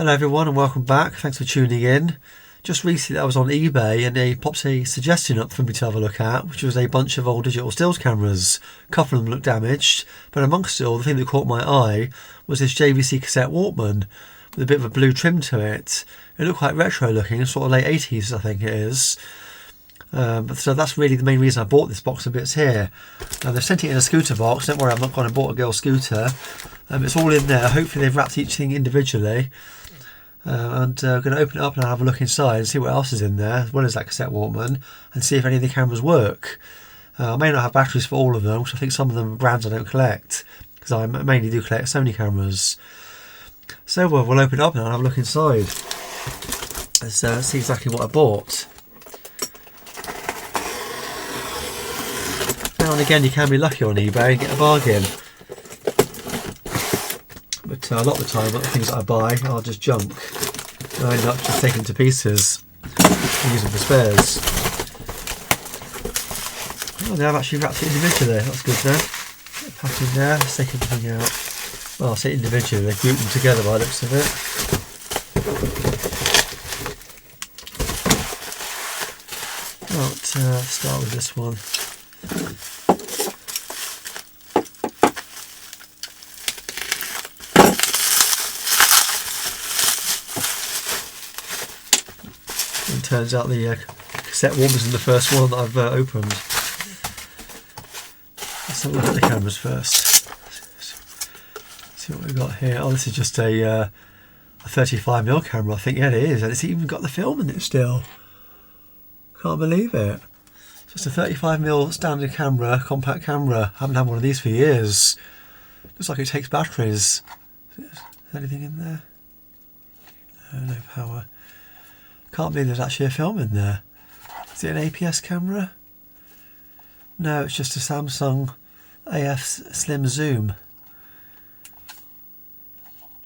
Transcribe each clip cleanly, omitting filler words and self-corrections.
Hello everyone and welcome back. Thanks for tuning in. Just recently I was on eBay and they popped a suggestion up for me to have a look at, which was a bunch of old digital stills cameras. A couple of them looked damaged, but amongst it all, the thing that caught my eye was this JVC cassette Walkman with a bit of a blue trim to it. It looked quite retro looking, sort of late 80s I think it is. So that's really the main reason I bought this box of bits here. They've sent it in a scooter box. Don't worry, I'm not going to bought a girl's scooter. It's all in there. Hopefully they've wrapped each thing individually. And I'm going to open it up and I'll have a look inside and see what else is in there, as well as that cassette Walkman, and see if any of the cameras work. I may not have batteries for all of them, which I think some of them are brands I don't collect, because I mainly do collect Sony cameras. So we'll open it up and I'll have a look inside. Let's see exactly what I bought. Now and again you can be lucky on eBay and get a bargain. But a lot of the time, the things that I buy are just junk. I end up just taking them to pieces and use them for spares. Oh, they have actually wrapped it individually. That's good then. Get a pack in there. Let's take everything out. Well, I'll say individually. They group them together by the looks of it. Right, start with this one. It turns out the cassette Walkman's in the first one that I've opened. Let's have a look at the cameras first. See what we've got here. Oh, this is just a 35mm camera, I think. Yeah, it is, and it's even got the film in it still. Can't believe it. Just a 35mm standard camera, compact camera. I haven't had one of these for years. Looks like it takes batteries. Is there anything in there? No power. Can't believe there's actually a film in there. Is it an APS camera? No, it's just a Samsung AF Slim Zoom.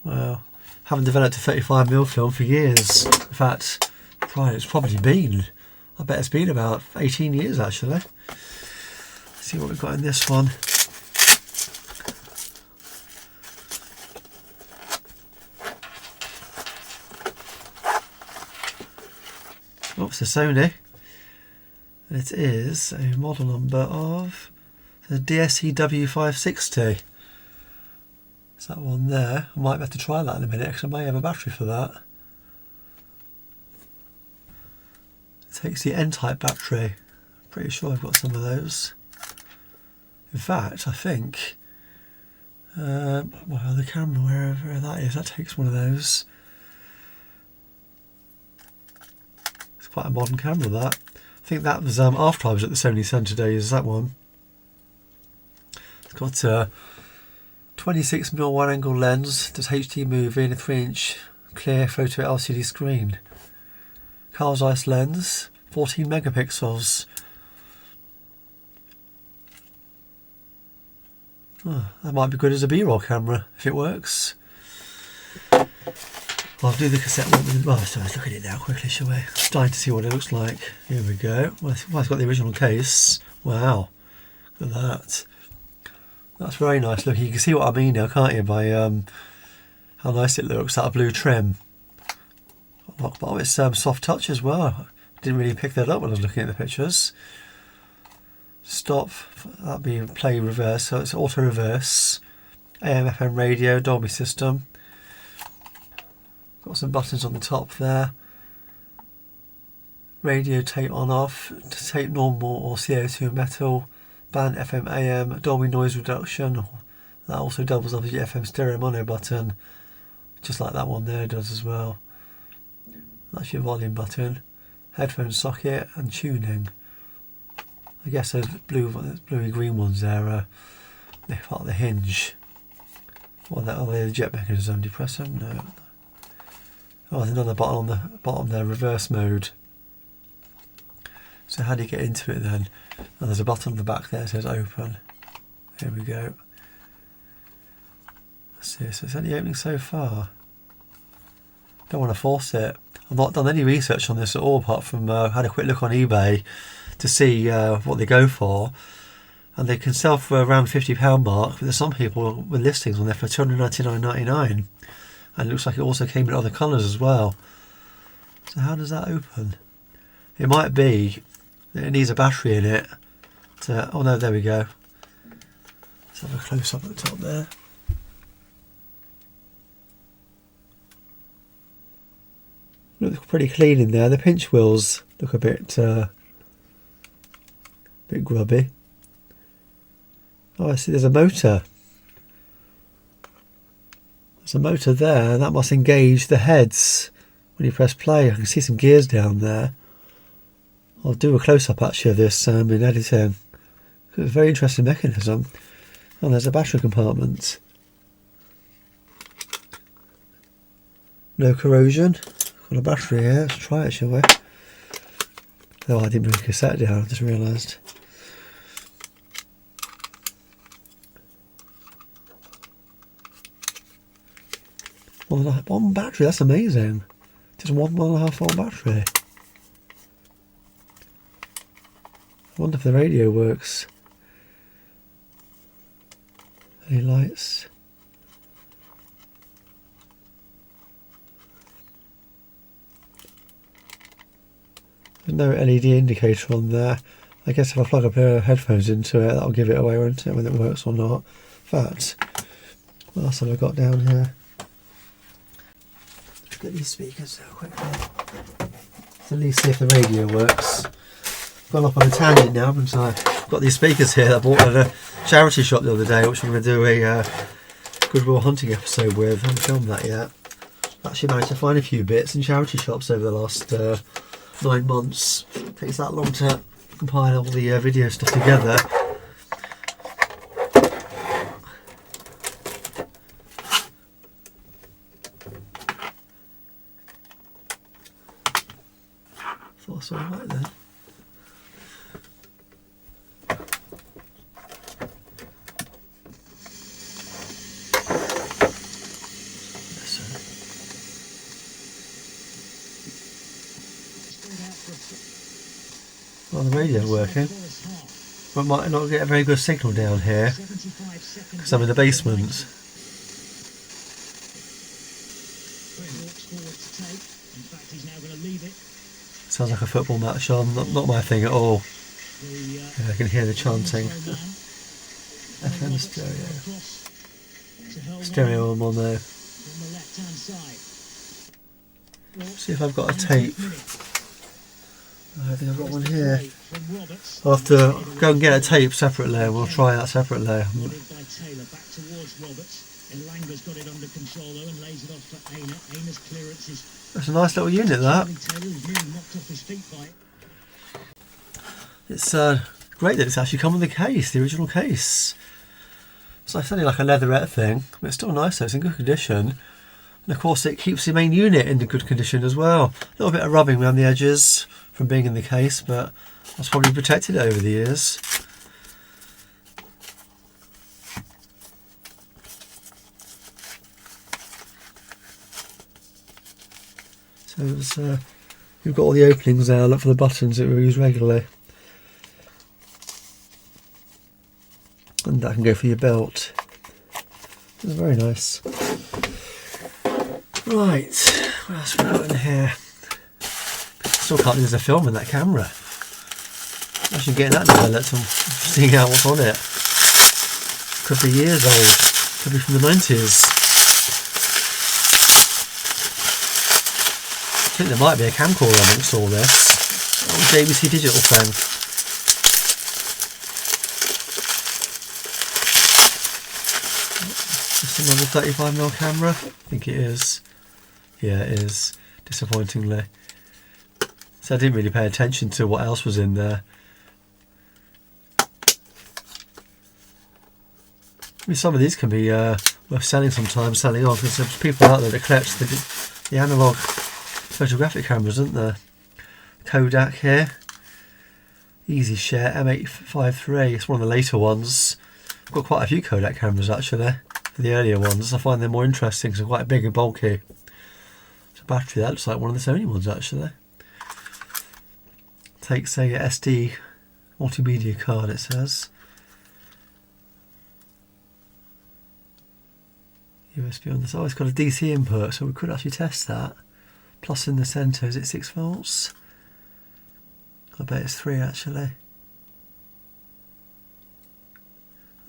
Wow. Haven't developed a 35mm film for years. In fact, it's probably been. I bet it's been about 18 years actually. Let's see what we've got in this one. Oops, it's a Sony, and it is a model number of the DSCW560. Is that one there? I might have to try that in a minute because I may have a battery for that. It takes the N-type battery. Pretty sure I've got some of those. In fact, I think, well, the camera, wherever that is, that takes one of those. Quite a modern camera, that. I think that was after I was at the Sony Centre Days, that one. It's got a 26mm wide angle lens, does HD movie, and a 3-inch clear photo LCD screen. Carl Zeiss lens, 14 megapixels. Oh, that might be good as a B-roll camera if it works. I'll do the cassette one. Well, so let's look at it now quickly, shall we? Starting to see what it looks like. Here we go. Well, it's got the original case. Wow, look at that. That's very nice looking. You can see what I mean now, can't you? By how nice it looks. That blue trim. Oh, it's soft touch as well. I didn't really pick that up when I was looking at the pictures. Stop. That'd be play reverse. So it's auto reverse. AM/FM radio, Dolby system. Got some buttons on the top there. Radio tape on off, tape normal or CO2 metal, band FM AM, Dolby noise reduction. That also doubles up as your FM stereo mono button, just like that one there does as well. That's your volume button, headphone socket and tuning. I guess those bluey green ones there, they're part of the hinge. Well, are they the jet mechanism? Do you press them? No. Oh, there's another button on the bottom there, reverse mode. So how do you get into it then? And there's a button on the back there that says open. Here we go. Let's see, so it's only opening so far. Don't want to force it. I've not done any research on this at all, apart from had a quick look on eBay to see what they go for. And they can sell for around £50 mark, but there's some people with listings on there for £299.99. and it looks like it also came in other colours as well. So how does that open? It might be that it needs a battery in it to, oh no, there we go. Let's have a close up at the top there. Looks pretty clean in there. The pinch wheels look a bit grubby. Oh, I see there's a motor. There's a motor there, and that must engage the heads when you press play. I can see some gears down there. I'll do a close-up actually of this in editing. It's a very interesting mechanism. Oh, there's a battery compartment. No corrosion. Got a battery here. Let's try it, shall we? Oh, I didn't bring a cassette down. I just realised. One battery. That's amazing. Just 1.5 volt battery. I wonder if the radio works. Any lights? There's no LED indicator on there. I guess if I plug a pair of headphones into it, that'll give it away, won't it, whether it works or not. In fact, what else have I got down here? Let's get these speakers out quickly. Let's at least see if the radio works. Gone off on a tangent now because I've got these speakers here that I bought at a charity shop the other day, which I'm going to do a Goodwill hunting episode with. I haven't filmed that yet. Actually managed to find a few bits in charity shops over the last 9 months. It takes that long to compile all the video stuff together. Thought I saw a light then. Well, the radio's working, but might not get a very good signal down here because I'm in the basement. Sounds like a football match on, not my thing at all. Yeah, I can hear the chanting. FM stereo. Stereo I'm on there. See if I've got a tape. I think I've got one here. I'll have to go and get a tape separately and we'll try that separately. That's a nice little unit, that. It's great that it's actually come with the case, the original case. So it's only like a leatherette thing, but it's still nice though, it's in good condition. And of course it keeps the main unit in good condition as well. A little bit of rubbing around the edges from being in the case, but that's probably protected it over the years. So it's, you've got all the openings there. Look for the buttons that we use regularly, and that can go for your belt. It's very nice. Right, what else have we got in here? Still can't think there's a film in that camera. Imagine getting that developed and seeing out what's on it. Could be years old. Could be from the 90s. I think there might be a camcorder amongst all this. Old JVC digital thing. Just another 35mm camera. I think it is. Yeah, it is. Disappointingly. So I didn't really pay attention to what else was in there. I mean, some of these can be worth selling sometimes, selling on, because there's people out there that collect the analogue photographic cameras, isn't there? Kodak here. Easy Share M853, it's one of the later ones. I've got quite a few Kodak cameras actually, for the earlier ones. I find them more interesting because they're quite big and bulky. It's a battery, that looks like one of the Sony ones actually. Takes a SD multimedia card, it says. USB on this. Oh, it's got a DC input, so we could actually test that. Plus in the centre, is it 6 volts? I bet it's 3 actually.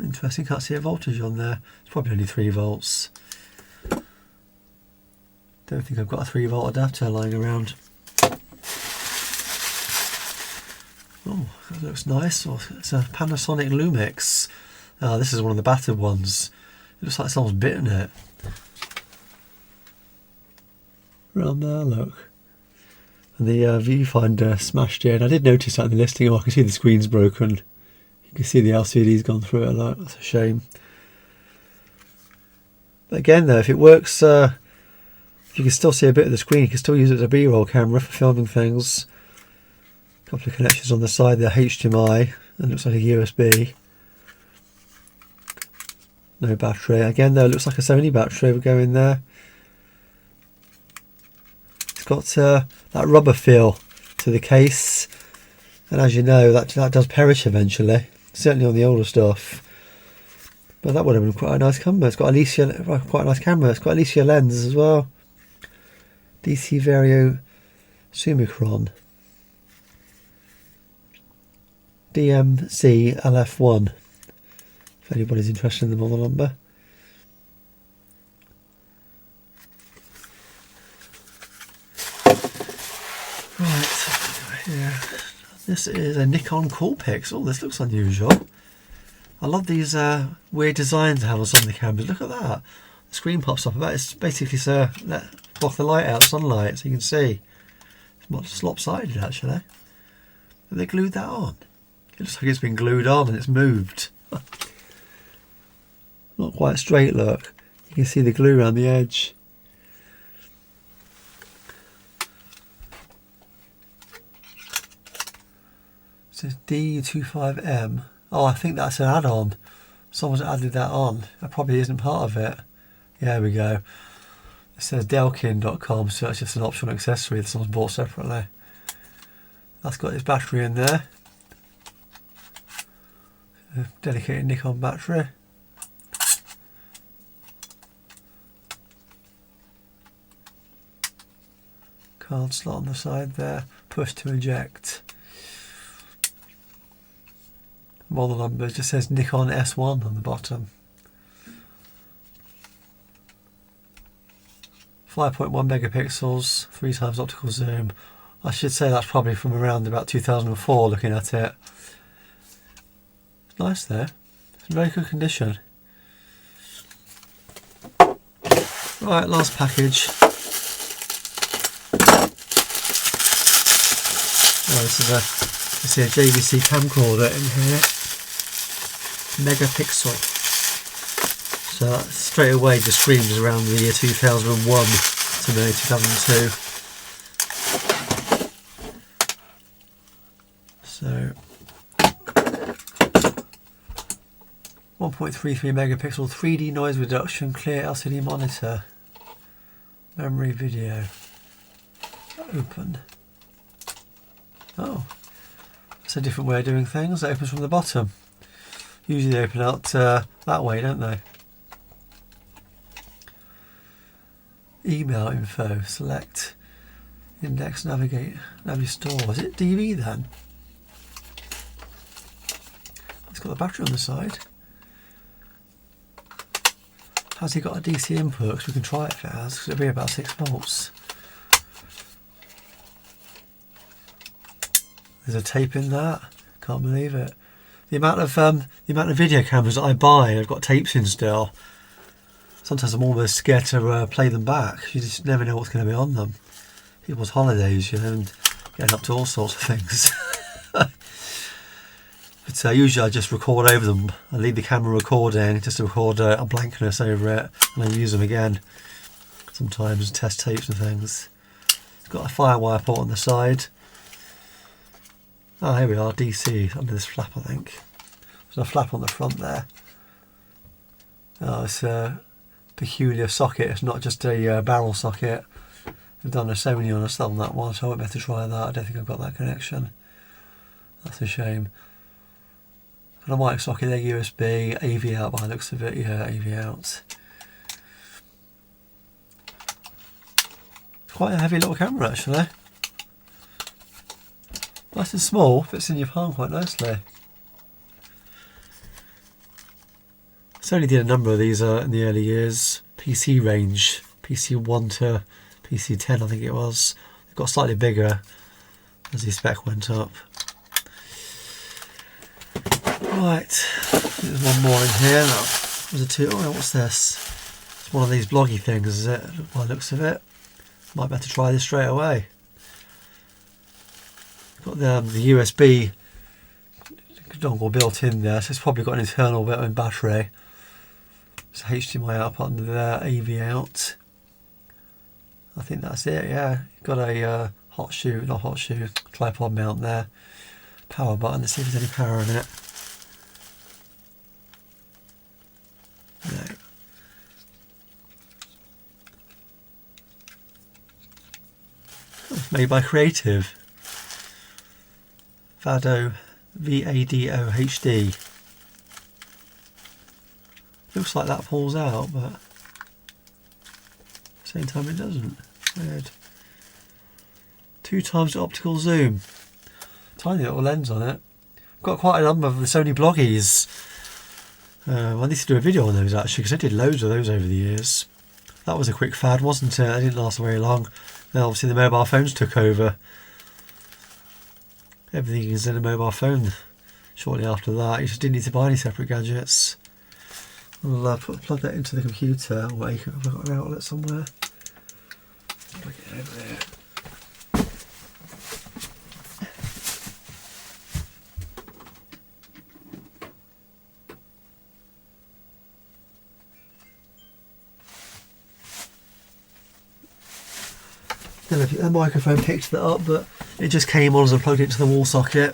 Interesting, can't see a voltage on there. It's probably only 3 volts. Don't think I've got a 3 volt adapter lying around. Oh, that looks nice. Oh, it's a Panasonic Lumix. This is one of the battered ones. It looks like someone's bitten it. Around there, look. And the viewfinder smashed in. I did notice that in the listing. Oh, I can see the screen's broken. You can see the LCD's gone through it. Look, that's a shame. But again, though, if it works, you can still see a bit of the screen. You can still use it as a B-roll camera for filming things. A couple of connections on the side there, HDMI, and looks like a USB. No battery. Again, though, it looks like a Sony battery would go in there. It's got that rubber feel to the case, and as you know, that does perish eventually. Certainly on the older stuff. But that would have been quite a nice camera. It's got quite a nice camera. It's got Alicia lens as well. DC Vario Summicron. DMC LF1. If anybody's interested in the model number. Right, here. This is a Nikon Coolpix. Oh, this looks unusual. I love these weird designs they have on some of the cameras. Look at that. The screen pops up. It's basically block the light out, sunlight, so you can see. It's much lopsided actually. Have they glued that on? It looks like it's been glued on and it's moved. Not quite straight, look. You can see the glue around the edge. It says D25M. Oh, I think that's an add-on. Someone's added that on. That probably isn't part of it. Yeah, there we go. It says Delkin.com, so it's just an optional accessory that someone's bought separately. That's got its battery in there. A dedicated Nikon battery. Card slot on the side there. Push to eject. Model number just says Nikon S1 on the bottom. 5.1 megapixels, 3x optical zoom. I should say that's probably from around about 2004 looking at it. Nice there. It's in very good condition. Right, last package. Oh, this is a JVC camcorder in here. Megapixel. So that straight away just screams around the year 2001 to me, 2002. So 1.33 megapixel 3D noise reduction, clear LCD monitor, memory video, open. Oh, that's a different way of doing things. It opens from the bottom. Usually they open out that way, don't they? Email info, select, index, navigate, store. Is it DV then? It's got the battery on the side. Has he got a DC input? Because we can try it if it has, because it'll be about 6 volts. There's a tape in that. Can't believe it. The amount of video cameras that I buy, I've got tapes in still. Sometimes I'm almost scared to play them back. You just never know what's going to be on them. People's holidays, you know, and getting up to all sorts of things. But usually I just record over them. I leave the camera recording just to record a blankness over it, and then use them again. Sometimes test tapes and things. It's got a firewire port on the side. Oh, here we are, DC, under this flap, I think. There's a flap on the front there. Oh, it's a peculiar socket, it's not just a barrel socket. We've done a Sony on that one, so I won't be able to try that. I don't think I've got that connection. That's a shame. But I might socket their USB, AV out by the looks of it. Yeah, AV out. It's quite a heavy little camera actually. Nice and small, fits in your palm quite nicely. Sony did a number of these in the early years. PC range, PC 1 to PC 10 I think it was. It got slightly bigger as the spec went up. Right, there's one more in here. Was it two? Oh, what's this? It's one of these bloggy things, is it? By the looks of it. Might better try this straight away. Got the USB dongle built in there, so it's probably got an internal built-in battery. It's HDMI output under there, AV out. I think that's it, yeah. Got a tripod mount there. Power button, let's see if there's any power in it. No. It's made by Creative. Vado, VADO HD. Looks like that pulls out, but at the same time it doesn't. Weird. 2 times the optical zoom. Tiny little lens on it. I've got quite a number of the Sony bloggies. I need to do a video on those actually, because I did loads of those over the years. That was a quick fad, wasn't it? It didn't last very long. Then obviously the mobile phones took over. Everything is in a mobile phone. Shortly after that, you just didn't need to buy any separate gadgets. I'll plug that into the computer. Wait, have I got an outlet somewhere? Plug it over there. I don't know if the microphone picked that up, but it just came on as I plugged it into the wall socket.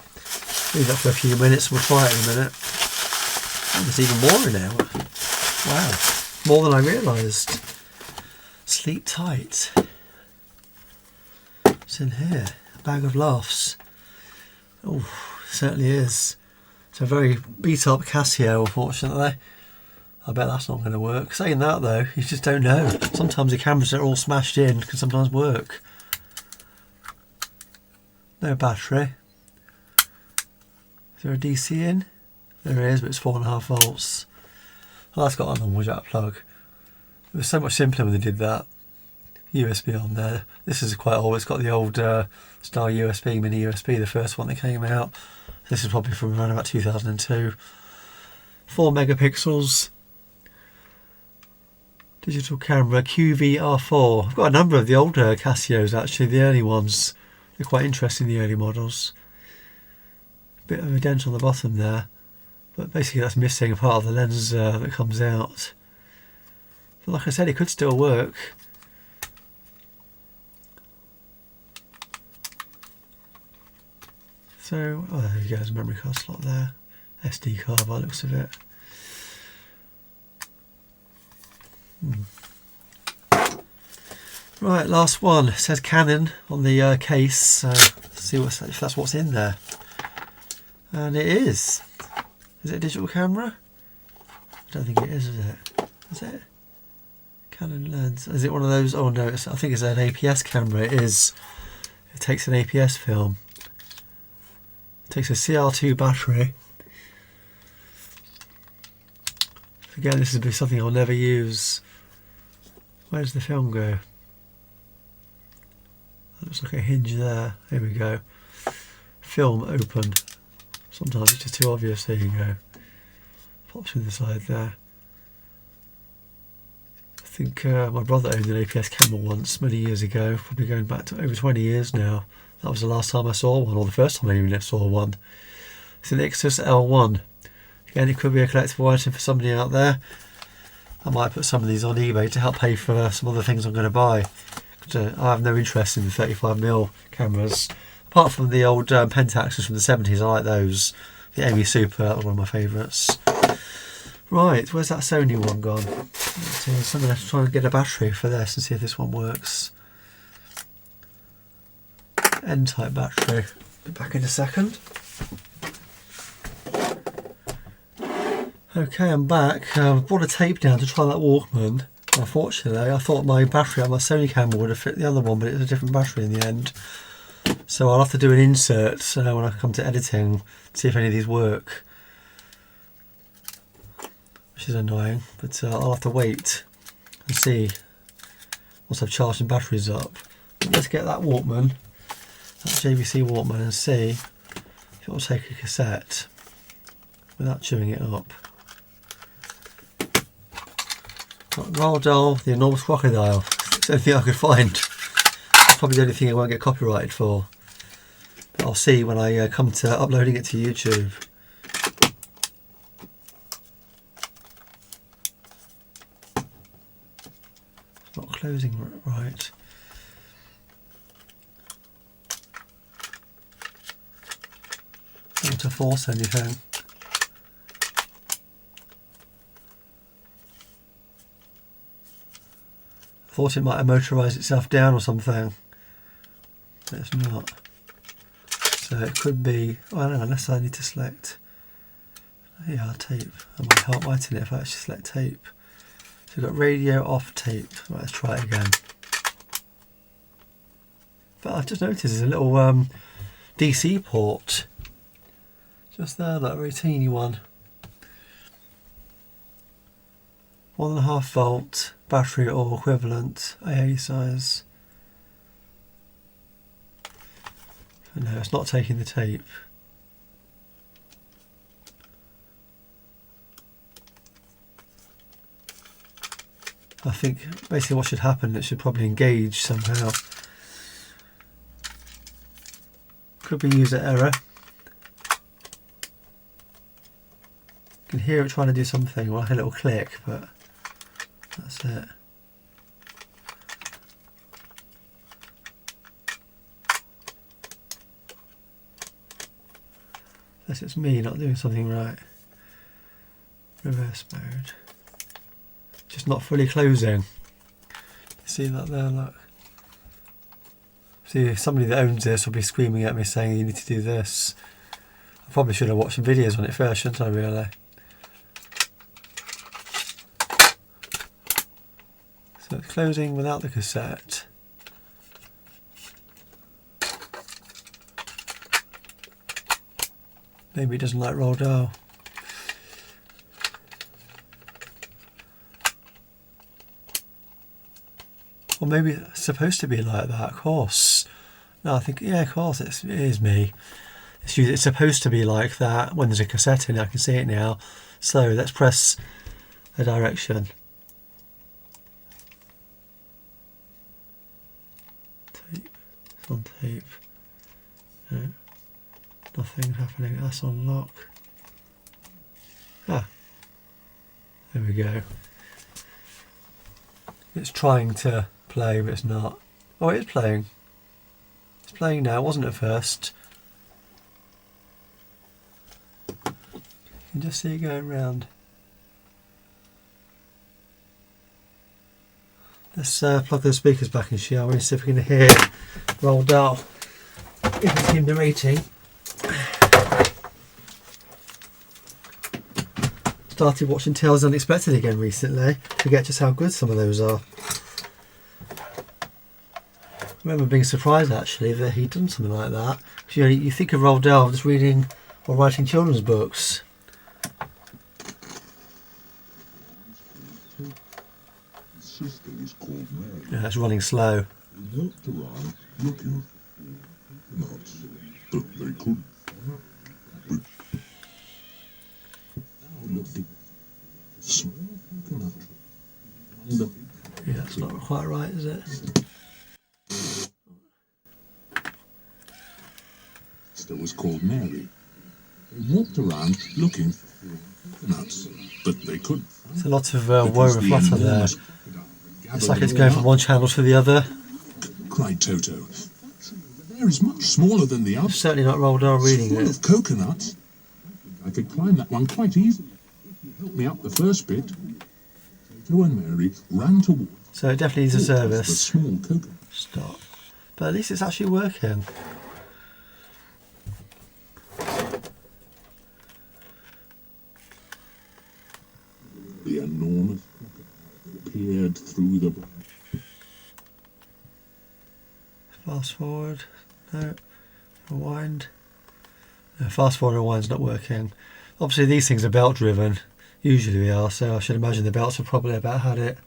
Leave that for a few minutes, we'll try it in a minute. Oh, there's even more in there. Wow, more than I realised. Sleep tight. What's in here? A bag of laughs. Oh, certainly is. It's a very beat up Casio, unfortunately. I bet that's not going to work. Saying that though, you just don't know. Sometimes the cameras that are all smashed in can sometimes work. No battery. Is there a DC in? There is, but it's 4.5 volts. Well, that's got a normal jack plug. It was so much simpler when they did that. USB on there. This is quite old. It's got the old style USB, mini USB, the first one that came out. This is probably from around about 2002. 4 megapixels. Digital camera, QVR4. I've got a number of the older Casios actually, the early ones. They're quite interesting, the early models. Bit of a dent on the bottom there, but basically that's missing a part of the lens that comes out. But like I said, it could still work. So, oh, there you go, there's a memory card slot there. SD card by the looks of it. Right, last one. It says Canon on the case, so let's see if that's what's in there. And it is. Is it a digital camera? I don't think it is it? Is it? Canon lens. Is it one of those? Oh no, I think it's an APS camera. It is. It takes an APS film. It takes a CR2 battery. Again, this is something I'll never use. Where does the film go? Looks like a hinge there. Here we go. Film open. Sometimes it's just too obvious. There you go. Pops to the side there. I think my brother owned an APS camera once, many years ago. Probably going back to over 20 years now. That was the last time I saw one, or the first time I even saw one. It's an Ixus L1. Again, it could be a collectible item for somebody out there. I might put some of these on eBay to help pay for some other things I'm going to buy. I have no interest in the 35mm cameras. Apart from the old Pentaxes from the 70s, I like those. The Amy Super, that was one of my favourites. Right, where's that Sony one gone? So I'm going to have to try and get a battery for this and see if this one works. N-type battery. Be back in a second. Okay, I'm back. I've brought a tape down to try that Walkman. Unfortunately, I thought my battery on my Sony camera would have fit the other one, but it was a different battery in the end. So I'll have to do an insert when I come to editing, see if any of these work. Which is annoying, but I'll have to wait and see once I've charged the batteries up. But let's get that Walkman, that JVC Walkman, and see if it will take a cassette without chewing it up. Roald Dahl, the enormous crocodile. It's the only thing I could find. It's probably the only thing I won't get copyrighted for. But I'll see when I come to uploading it to YouTube. It's not closing right. Not to force anything. Thought it might have motorised itself down or something, but it's not. So it could be, I don't know, unless I need to select, yeah, tape. I might help writing it if I actually select tape. So we've got radio off tape. Right, let's try it again. But I've just noticed there's a little DC port just there, that very teeny one. 1.5 volt battery or equivalent AA size. But no, it's not taking the tape. I think basically what should happen, it should probably engage somehow. Could be user error. You can hear it trying to do something, like a little click, but that's it. Unless it's me not doing something right. Reverse mode. Just not fully closing. See that there, look. See, somebody that owns this will be screaming at me saying you need to do this. I probably should have watched some videos on it first, shouldn't I really? So it's closing without the cassette. Maybe it doesn't like Roald Dahl. Or maybe it's supposed to be like that, of course. No, I think, yeah, of course, it is me. It's supposed to be like that when there's a cassette in it. I can see it now. So let's press the direction. Tape. It's on tape. No. Nothing happening. That's on lock. Ah. There we go. It's trying to play, but it's not. Oh, it is playing. It's playing now. It wasn't at first. You can just see it going round. Let's plug those speakers back in, shall we? And see if we can hear Roald Dahl. If it's him narrating. Started watching Tales Unexpected again recently. Forget just how good some of those are. I remember being surprised actually that he'd done something like that. You know, you think of Roald Dahl just reading or writing children's books. Yeah, it's running slow. Yeah, it's not quite right, is it? Sister was called Mary. They walked around looking for nuts, but they couldn't. There's a lot of woe and flutter there. It's like it's going from one channel to the other. Cried Toto. There is much smaller than the other. It's certainly not Roald Dahl reading Full it. of coconuts. I could climb that one quite easily. If you help me up the first bit. Toto and Mary ran towards. So it definitely needs a the service. small coconut. Stop. But at least it's actually working. The enormous crocodile appeared Fast forward. No. Rewind. No, fast forward and rewind's not working. Obviously these things are belt driven. Usually they are, so I should imagine the belts have probably about had it.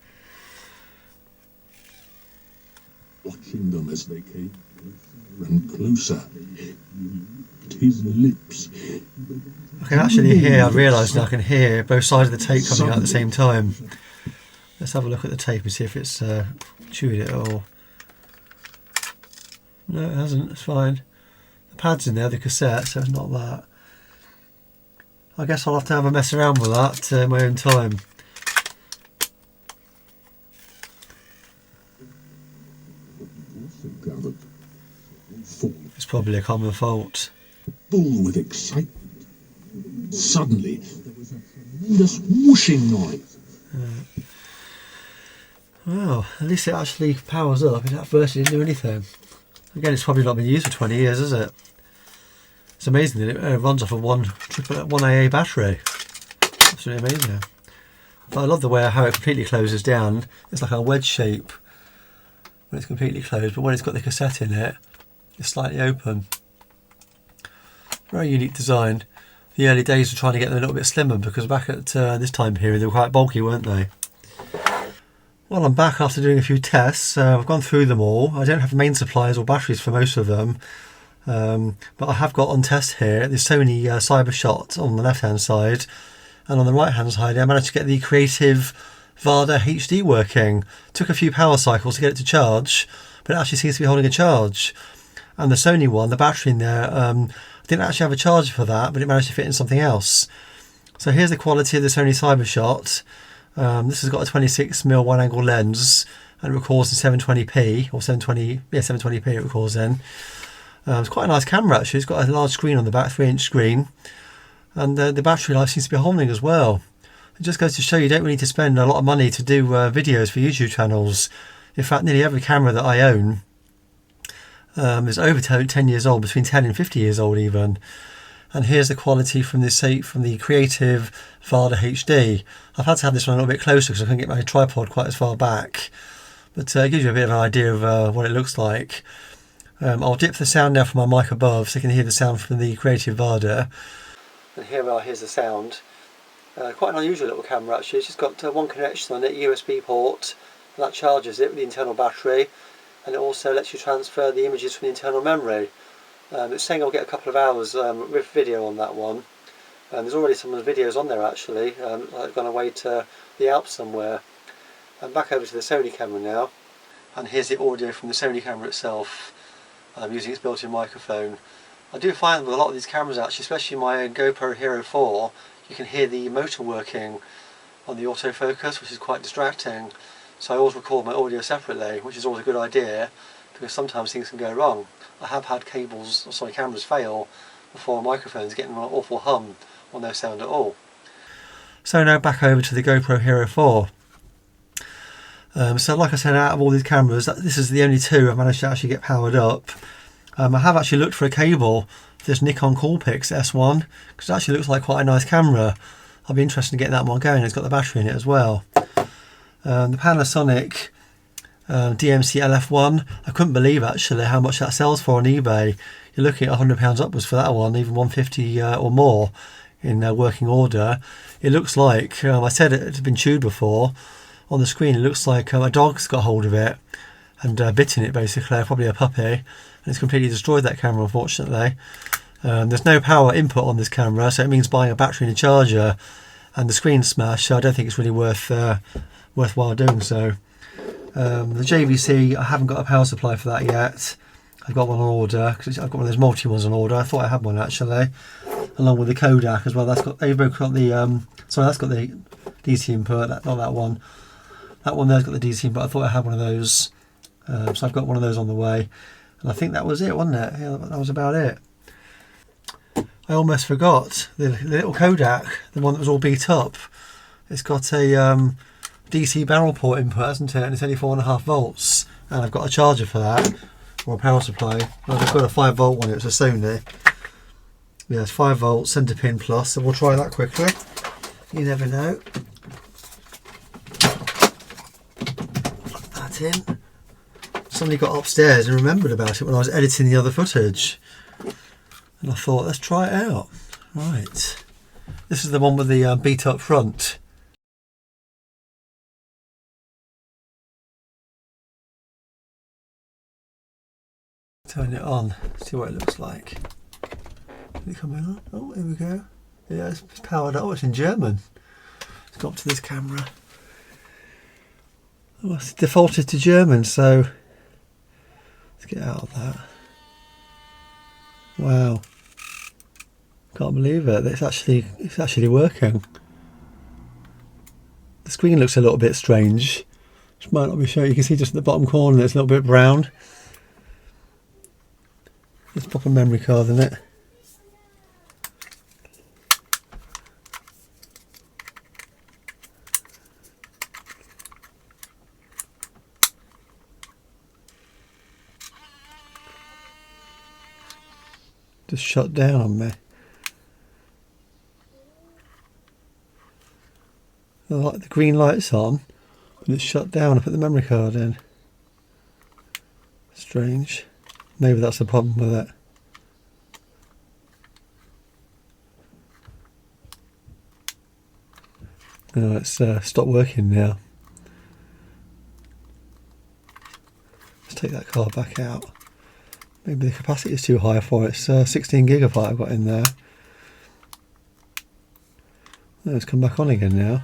Watching them as they came closer and closer. His lips. I can actually hear, I've realised now I can hear both sides of the tape coming out at the same time. Let's have a look at the tape and see if it's chewed it all. No, it hasn't, it's fine. The pad's in there, the cassette, so it's not that. I guess I'll have to have a mess around with that in my own time. It's probably a common fault. Full with excitement. Suddenly, there was a tremendous whooshing noise. Well, at least it actually powers up. At first it didn't do anything. Again, it's probably not been used for 20 years, is it? It's amazing that it runs off of one AA battery. Absolutely amazing. But I love the way how it completely closes down. It's like a wedge shape when it's completely closed, but when it's got the cassette in it, it's slightly open. Very unique design. The early days were trying to get them a little bit slimmer because back at this time period they were quite bulky, weren't they? Well, I'm back after doing a few tests. I've gone through them all. I don't have main supplies or batteries for most of them. But I have got on test here the Sony CyberShot on the left hand side, and on the right hand side I managed to get the Creative Vada HD working. Took a few power cycles to get it to charge, but it actually seems to be holding a charge. And the Sony one, the battery in there, didn't actually have a charger for that, but it managed to fit in something else. So here's the quality of the Sony CyberShot. This has got a 26mm wide angle lens and it records in 720p or 720p it records in. It's quite a nice camera actually. It's got a large screen on the back, 3-inch screen, and the battery life seems to be holding as well. It just goes to show you don't really need to spend a lot of money to do videos for YouTube channels. In fact, nearly every camera that I own is over 10 years old, between 10 and 50 years old even. And here's the quality from the Creative Vada HD. I've had to have this one a little bit closer because I couldn't get my tripod quite as far back, but it gives you a bit of an idea of what it looks like. I'll dip the sound now from my mic above so you can hear the sound from the Creative Vada. And here's the sound. Quite an unusual little camera actually. It's just got one connection on it, USB port, and that charges it with the internal battery, and it also lets you transfer the images from the internal memory. It's saying I'll get a couple of hours with video on that one. There's already some of the videos on there actually. I've gone away to the Alps somewhere. I'm back over to the Sony camera now, and here's the audio from the Sony camera itself. I'm using its built-in microphone. I do find with a lot of these cameras actually, especially my GoPro Hero 4, you can hear the motor working on the autofocus, which is quite distracting. So I always record my audio separately, which is always a good idea because sometimes things can go wrong. I have had cameras fail before microphones getting an awful hum or no sound at all. So now back over to the GoPro Hero 4. So like I said, out of all these cameras, this is the only two I've managed to actually get powered up. I have actually looked for a cable for this Nikon Coolpix S1 because it actually looks like quite a nice camera. I'll be interested in getting that one going. It's got the battery in it as well. The Panasonic DMC LF1, I couldn't believe actually how much that sells for on eBay. You're looking at £100 upwards for that one, even 150 or more in working order. It looks like, I said it had been chewed before. On the screen it looks like a dog's got hold of it and bitten it basically, probably a puppy, and it's completely destroyed that camera unfortunately. There's no power input on this camera, so it means buying a battery and a charger, and the screen's smashed, so I don't think it's really worthwhile doing so. The JVC, I haven't got a power supply for that yet. I've got one on order because I've got one of those multi ones on order. I thought I had one actually, along with the Kodak as well. They've both got the that's got the DC input. Not that one. That one there's got the DC input. I thought I had one of those, so I've got one of those on the way. And I think that was it, wasn't it? Yeah, that was about it. I almost forgot the little Kodak, the one that was all beat up. It's got a DC barrel port input, hasn't it? And it's only 4.5 volts, and I've got a charger for that, or a power supply. I've got a 5 volt one. It's a Sony. Yeah, it's 5 volts, centre pin plus. So we'll try that quickly. You never know. Plug that in. Somebody got upstairs and remembered about it when I was editing the other footage. And I thought, let's try it out. Right. This is the one with the beat up front. Turn it on, see what it looks like. Is it coming on? Oh, here we go. Yeah, it's powered up. Oh, it's in German. Let's go up to this camera. Oh, it's defaulted to German, so let's get out of that. Wow. Can't believe it. It's actually working. The screen looks a little bit strange. Which might not be showing. You can see just at the bottom corner it's a little bit brown. Let's pop a memory card in it. Just shut down on me. The green light's on, but it's shut down. I put the memory card in. Strange. Maybe that's the problem with it. No, it's stopped working now. Let's take that card back out. Maybe the capacity is too high for it. It's 16 gigabyte I've got in there. No, it's come back on again now.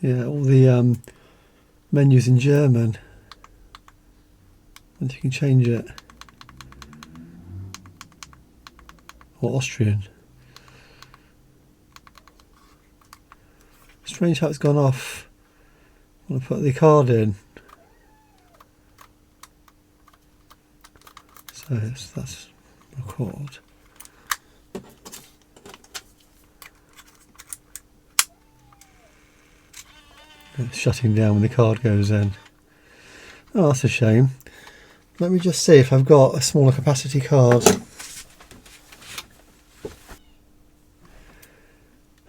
Yeah, all the menus in German. And you can change it. Or Austrian. Strange how it's gone off. I'm going to put the card in. So that's record. It's shutting down when the card goes in. Oh, that's a shame. Let me just see if I've got a smaller capacity card.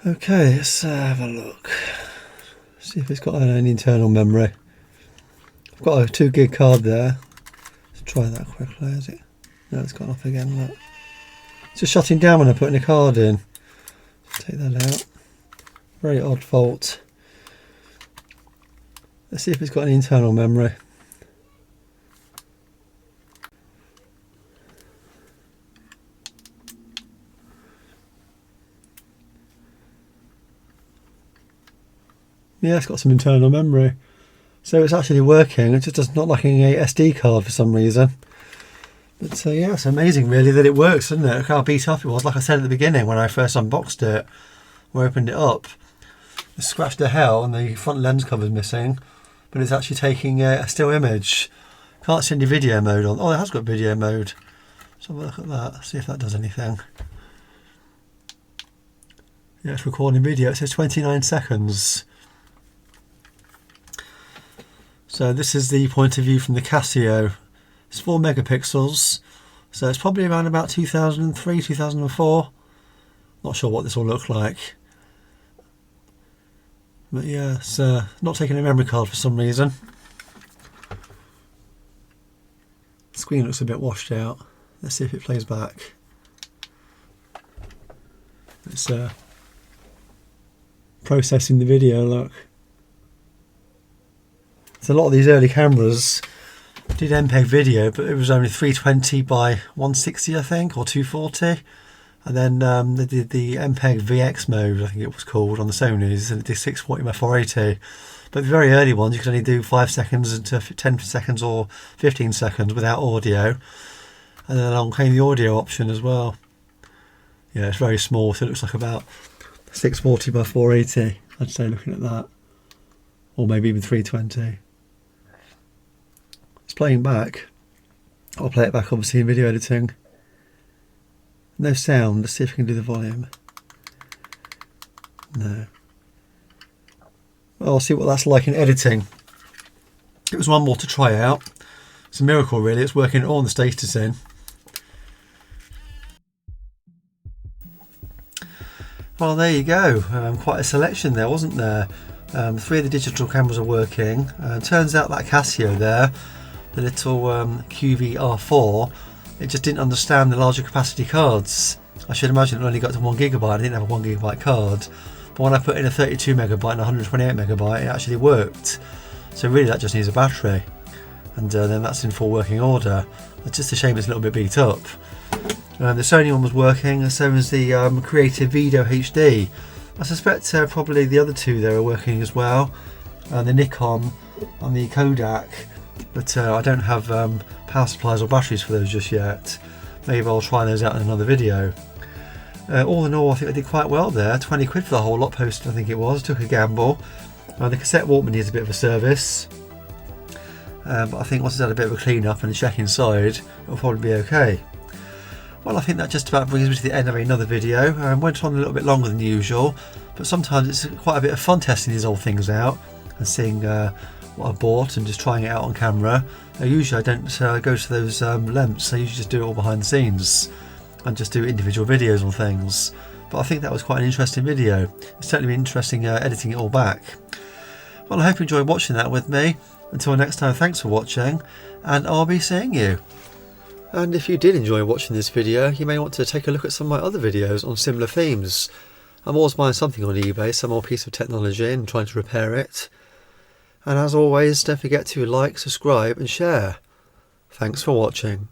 Okay, let's have a look. See if it's got an internal memory. I've got a 2 gig card there. Let's try that quickly, is it? No, it's gone off again, look. It's just shutting down when I put in a card in. Take that out. Very odd fault. Let's see if it's got any internal memory. Yeah, it's got some internal memory. So it's actually working. It just does not like a SD card for some reason. But yeah, it's amazing really that it works, isn't it? Look how beat up it was. Like I said at the beginning when I first unboxed it, or opened it up. It scratched to hell and the front lens cover's missing. But it's actually taking a still image. Can't see any video mode on. Oh, it has got video mode. Let's have a look at that. See if that does anything. Yeah, it's recording video. It says 29 seconds. So this is the point of view from the Casio. It's 4 megapixels. So it's probably around about 2003, 2004. Not sure what this will look like. But yeah, it's not taking a memory card for some reason. The screen looks a bit washed out. Let's see if it plays back. It's processing the video, look. So a lot of these early cameras did MPEG video, but it was only 320 by 160, I think, or 240. And then they did the MPEG VX mode, I think it was called, on the Sonys, and it did 640 by 480. But the very early ones, you could only do 5 seconds to 10 seconds or 15 seconds without audio. And then along came the audio option as well. Yeah, it's very small, so it looks like about 640 by 480, I'd say, looking at that. Or maybe even 320. It's playing back. I'll play it back, obviously, in video editing. No sound. Let's see if we can do the volume. No. Well, I'll see what that's like in editing. It was one more to try out. It's a miracle, really. It's working all the states it's in. Well, there you go. Quite a selection there, wasn't there? 3 of the digital cameras are working. Turns out that Casio there, the little QV-R4, it just didn't understand the larger capacity cards. I should imagine it only got to 1GB. I didn't have a 1GB card. But when I put in a 32MB and 128MB, it actually worked. So really that just needs a battery. And then that's in full working order. It's just a shame it's a little bit beat up. The Sony one was working, and so was the Creative Video HD. I suspect probably the other two there are working as well. The Nikon and the Kodak. But I don't have power supplies or batteries for those just yet. Maybe I'll try those out in another video. All in all, I think I did quite well there. 20 quid for the whole lot posted, I think it was. Took a gamble. The cassette Walkman needs a bit of a service. But I think once it's had a bit of a clean up and a check inside, it'll probably be okay. Well, I think that just about brings me to the end of another video. Went on a little bit longer than usual, but sometimes it's quite a bit of fun testing these old things out and seeing what I bought and just trying it out on camera. Usually I don't go to those lengths. I usually just do it all behind the scenes and just do individual videos on things. But I think that was quite an interesting video. It's certainly been interesting editing it all back. Well, I hope you enjoyed watching that with me. Until next time, thanks for watching, and I'll be seeing you. And if you did enjoy watching this video, you may want to take a look at some of my other videos on similar themes. I'm always buying something on eBay, some old piece of technology, and trying to repair it. And as always, don't forget to like, subscribe and share. Thanks for watching.